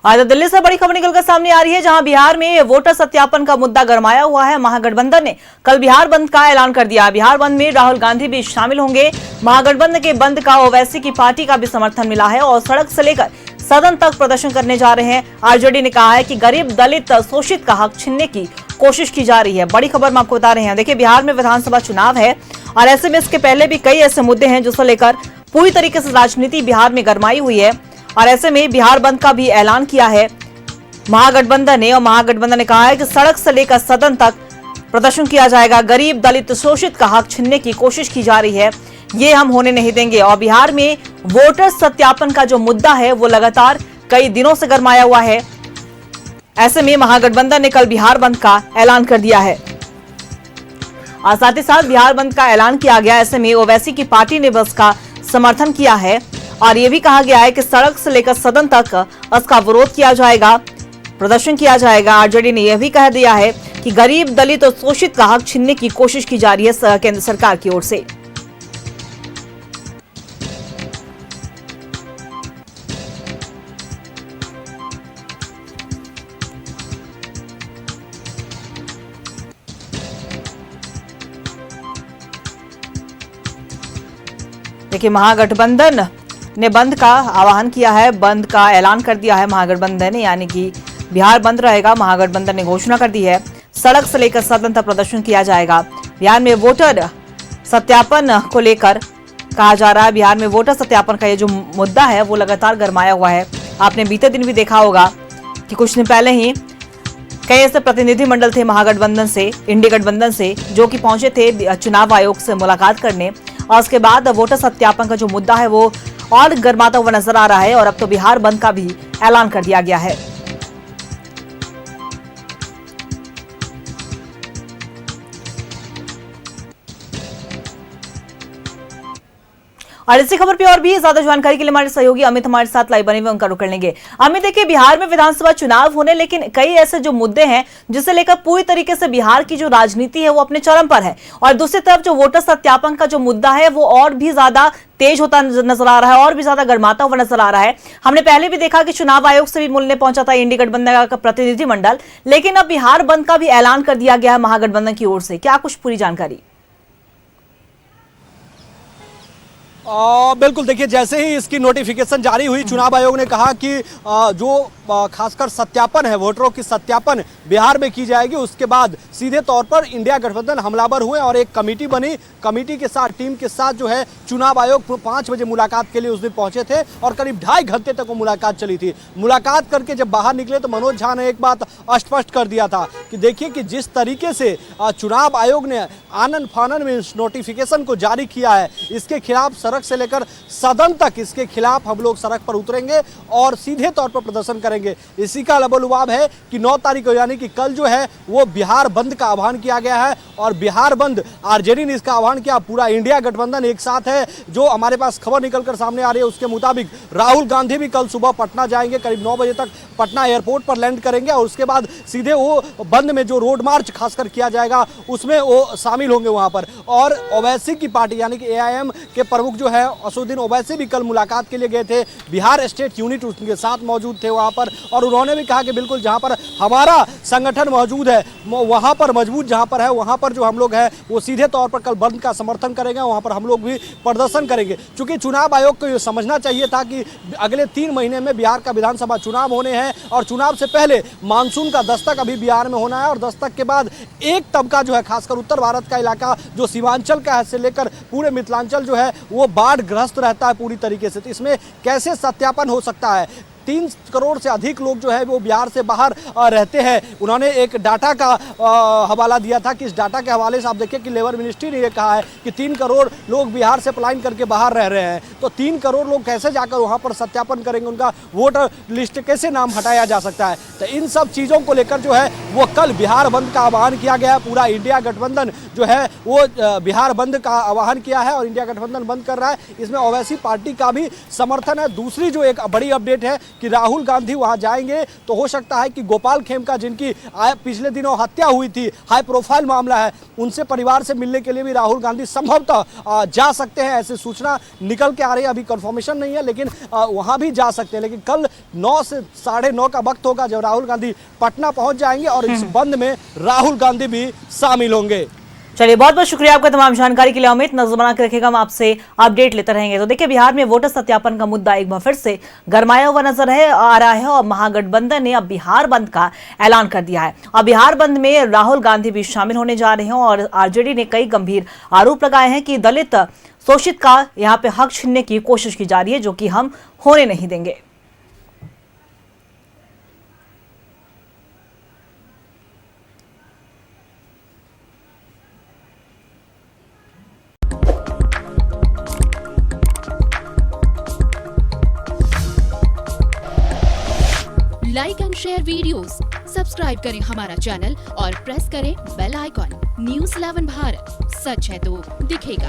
आज दिल्ली से बड़ी खबर निकलकर सामने आ रही है, जहां बिहार में वोटर सत्यापन का मुद्दा गरमाया हुआ है। महागठबंधन ने कल बिहार बंद का ऐलान कर दिया। बिहार बंद में राहुल गांधी भी शामिल होंगे। महागठबंधन के बंद का ओवैसी की पार्टी का भी समर्थन मिला है और सड़क से लेकर सदन तक प्रदर्शन करने जा रहे हैं। आरजेडी ने कहा है कि गरीब, दलित, शोषित का हक छीनने की कोशिश की जा रही है। बड़ी खबर हम आपको बता रहे हैं। देखिए, बिहार में विधानसभा चुनाव है और ऐसे में इसके पहले भी कई ऐसे मुद्दे हैं जिसको लेकर पूरी तरीके से राजनीति बिहार में गरमाई हुई है और ऐसे में बिहार बंद का भी ऐलान किया है महागठबंधन ने। और महागठबंधन ने कहा है कि सड़क से लेकर सदन तक प्रदर्शन किया जाएगा। गरीब, दलित, शोषित का हक छीनने की कोशिश की जा रही है, ये हम होने नहीं देंगे। और बिहार में वोटर सत्यापन का जो मुद्दा है वो लगातार कई दिनों से गरमाया हुआ है। ऐसे में महागठबंधन ने कल बिहार बंद का ऐलान कर दिया है और साथ ही साथ बिहार बंद का ऐलान किया गया। ऐसे में ओवैसी की पार्टी ने बस का समर्थन किया है और यह भी कहा गया है कि सड़क से लेकर सदन तक इसका विरोध किया जाएगा, प्रदर्शन किया जाएगा। आरजेडी ने यह भी कह दिया है कि गरीब, दलित और शोषित का हक छीनने की कोशिश की जा रही है केंद्र सरकार की ओर से। देखिए, महागठबंधन ने बंद का आह्वान किया है, बंद का ऐलान कर दिया है महागठबंधन ने, यानी कि बिहार बंद रहेगा। महागठबंधन ने घोषणा कर दी है, सड़क से लेकर सदन तक प्रदर्शन किया जाएगा। बिहार में वोटर सत्यापन को लेकर कहा जा रहा है, बिहार में वोटर सत्यापन का ये जो मुद्दा है वो लगातार गरमाया हुआ है। आपने बीते दिन भी देखा होगा कि कुछ दिन पहले ही कई ऐसे प्रतिनिधिमंडल थे महागठबंधन से, इंडी गठबंधन से, जो कि पहुंचे थे चुनाव आयोग से मुलाकात करने और उसके बाद वोटर सत्यापन का जो मुद्दा है वो और गर्माता हुआ नजर आ रहा है और अब तो बिहार बंद का भी ऐलान कर दिया गया है। और इसी खबर पे और भी ज्यादा जानकारी के लिए हमारे सहयोगी अमित हमारे साथ लाइव बने हुए, उनका रुख कर लेंगे। अमित, देखिए, बिहार में विधानसभा चुनाव होने, लेकिन कई ऐसे जो मुद्दे हैं जिसे लेकर पूरी तरीके से बिहार की जो राजनीति है वो अपने चरम पर है और दूसरी तरफ जो वोटर सत्यापन का जो मुद्दा है वो और भी ज्यादा तेज होता नजर आ रहा है और भी ज्यादा गर्माता हुआ नजर आ रहा है। हमने पहले भी देखा कि चुनाव आयोग से भी मिलने पहुंचा था इंडी गठबंधन का प्रतिनिधिमंडल, लेकिन अब बिहार बंद का भी ऐलान कर दिया गया है महागठबंधन की ओर से। क्या कुछ पूरी जानकारी? बिल्कुल, देखिए, जैसे ही इसकी नोटिफिकेशन जारी हुई, चुनाव आयोग ने कहा कि जो खासकर सत्यापन है, वोटरों की सत्यापन बिहार में की जाएगी। उसके बाद सीधे तौर पर इंडिया गठबंधन हमलावर हुए और एक कमेटी बनी। कमेटी के साथ, टीम के साथ जो है चुनाव आयोग 5 बजे मुलाकात के लिए उस दिन पहुंचे थे और करीब 2.5 घंटे तक वो मुलाकात चली थी। मुलाकात करके जब बाहर निकले तो मनोज झा ने एक बात स्पष्ट कर दिया था कि देखिए कि जिस तरीके से चुनाव आयोग ने आनन फानन में इस नोटिफिकेशन को जारी किया है, इसके खिलाफ सड़क से लेकर सदन तक इसके खिलाफ हम लोग सड़क पर उतरेंगे और सीधे तौर पर प्रदर्शन करेंगे। इसी का लबोलुआब है कि 9 तारीख को, यानी कि कल जो है वो बिहार बंद का आह्वान किया गया है और बिहार बंद आरजेडी ने इसका आह्वान किया। पूरा इंडिया गठबंधन एक साथ है। जो हमारे पास खबर निकलकर सामने आ रही है उसके मुताबिक राहुल गांधी भी कल सुबह पटना जाएंगे, करीब 9 बजे तक पटना एयरपोर्ट पर लैंड करेंगे और उसके बाद सीधे वो बंद में जो रोड मार्च खासकर किया जाएगा उसमें वो शामिल होंगे वहां पर। और ओवैसी की पार्टी यानी कि एआईएम के प्रमुख जो है असदुद्दीन ओवैसी भी कल मुलाकात के लिए गए थे। बिहार स्टेट यूनिट उनके साथ मौजूद थे वहां पर और उन्होंने भी कहा कि बिल्कुल जहां पर हमारा संगठन मौजूद है वहां पर मजबूत जहां पर है वहां पर जो हम लोग हैं वो सीधे तौर पर कल बंद का समर्थन करेंगे, वहां पर हम लोग भी प्रदर्शन करेंगे। चूंकि चुनाव आयोग को ये समझना चाहिए था कि अगले 3 महीने में बिहार का विधानसभा चुनाव होने हैं और चुनाव से पहले मानसून का दस्तक अभी बिहार में होना है और दस्तक के बाद एक तबका जो है खासकर उत्तर भारत का इलाका जो सीमांचल का है से लेकर पूरे मिथिलांचल जो है वो बाढ़ ग्रस्त रहता है पूरी तरीके से। तो इसमें कैसे सत्यापन हो सकता है? 3 करोड़ से अधिक लोग जो है वो बिहार से बाहर रहते हैं। उन्होंने एक डाटा का हवाला दिया था कि इस डाटा के हवाले से आप देखिए कि लेबर मिनिस्ट्री ने ये कहा है कि 3 करोड़ लोग बिहार से पलायन करके बाहर रह रहे हैं। तो 3 करोड़ लोग कैसे जाकर वहां पर सत्यापन करेंगे, उनका वोटर लिस्ट कैसे नाम हटाया जा सकता है? तो इन सब चीज़ों को लेकर जो है वो कल बिहार बंद का आह्वान किया गया है। पूरा इंडिया गठबंधन जो है वो बिहार बंद का आह्वान किया है और इंडिया गठबंधन बंद कर रहा है। इसमें ओवैसी पार्टी का भी समर्थन है। दूसरी जो एक बड़ी अपडेट है कि राहुल गांधी वहां जाएंगे तो हो सकता है कि गोपाल खेमका, जिनकी पिछले दिनों हत्या हुई थी, हाई प्रोफाइल मामला है, उनसे परिवार से मिलने के लिए भी राहुल गांधी संभवतः जा सकते हैं। ऐसी सूचना निकल के आ रही है, अभी कंफर्मेशन नहीं है, लेकिन वहां भी जा सकते हैं। लेकिन कल 9 से 9:30 का वक्त होगा जब राहुल गांधी पटना पहुंच जाएंगे और इस बंद में राहुल गांधी भी शामिल होंगे। चलिए, बहुत बहुत शुक्रिया आपका तमाम जानकारी के लिए अमित। नजर बना के रखेगा, हम आपसे अपडेट लेते रहेंगे। तो देखिए, बिहार में वोटर सत्यापन का मुद्दा एक बार फिर से गरमाया हुआ नजर आ रहा है और महागठबंधन ने अब बिहार बंद का ऐलान कर दिया है। अब बिहार बंद में राहुल गांधी भी शामिल होने जा रहे हैं और आरजेडी ने कई गंभीर आरोप लगाए हैं कि दलित शोषित का यहाँ पे हक छीनने की कोशिश की जा रही है, जो कि हम होने नहीं देंगे। Like and share videos, subscribe करें हमारा चैनल और प्रेस करें बेल आइकॉन। न्यूज़ 11 भारत, सच है तो दिखेगा।